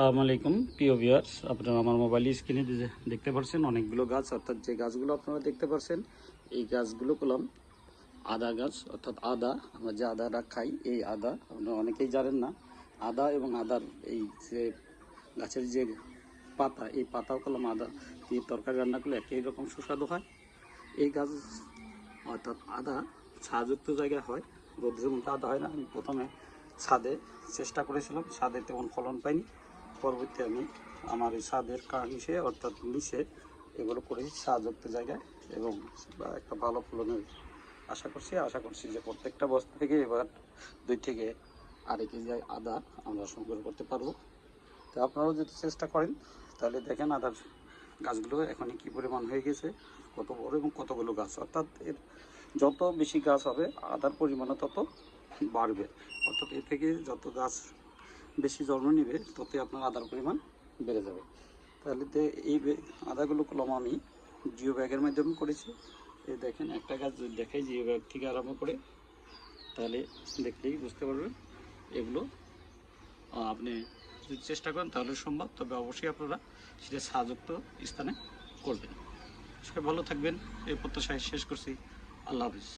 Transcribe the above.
আসসালামু আলাইকুম প্রিয় ভিউয়ার্স, আপনারা আমার মোবাইল স্ক্রিনে দেখতে পাচ্ছেন অনেকগুলো গাছ। অর্থাৎ যে গাছগুলো আপনারা দেখতে পাচ্ছেন এই গাছগুলো কলম আদা গাছ। অর্থাৎ আদা, আমরা যে আদাটা খাই এই আদা আপনারা অনেকেই জানেন না। আদা এবং আদার এই যে গাছের যে পাতা, এই পাতাও কলম আদা দিয়ে তরকারি রান্না করলে একই রকম সুস্বাদু হয়। এই গাছ অর্থাৎ আদা ছায়াযুক্ত জায়গায় হয়, রোদ্রের মধ্যে আদা হয় না। আমি প্রথমে ছাদে চেষ্টা করেছিলাম, ছাদে তেমন ফলন পাইনি। পরবর্তী আমি আমার এই ছাদের কার্নিশে অর্থাৎ নিচে এগুলো করেছি ছায়াযুক্ত জায়গায়, এবং একটা ভালো ফলনের আশা করছি যে প্রত্যেকটা বস্তা থেকে এবার 2 থেকে আড়াই কেজি আদা আমরা সংগ্রহ করতে পারবো। তো আপনারাও যদি চেষ্টা করেন তাহলে দেখেন আদার গাছগুলো এখনই কী পরিমাণ হয়ে গেছে, কত বড় এবং কতগুলো গাছ। অর্থাৎ এর যত বেশি গাছ হবে আদার পরিমাণও তত বাড়বে। অর্থাৎ এর থেকে যত গাছ বেশি জন্ম নেবে ততই আপনার আদার পরিমাণ বেড়ে যাবে। তাহলে তো এই আদাগুলো কলম আমি জিও ব্যাগের মাধ্যমে করেছি। এই দেখেন একটা গাছ যদি দেখাই জিও ব্যাগ থেকে আরম্ভ করে, তাহলে দেখলেই বুঝতে পারবেন এগুলো আপনি যদি চেষ্টা করেন তাহলে সম্ভব। তবে অবশ্যই আপনারা সেটা ছায়াযুক্ত স্থানে করবেন। সবাই ভালো থাকবেন এই প্রত্যাশায় শেষ করছি। আল্লাহ হাফিজ।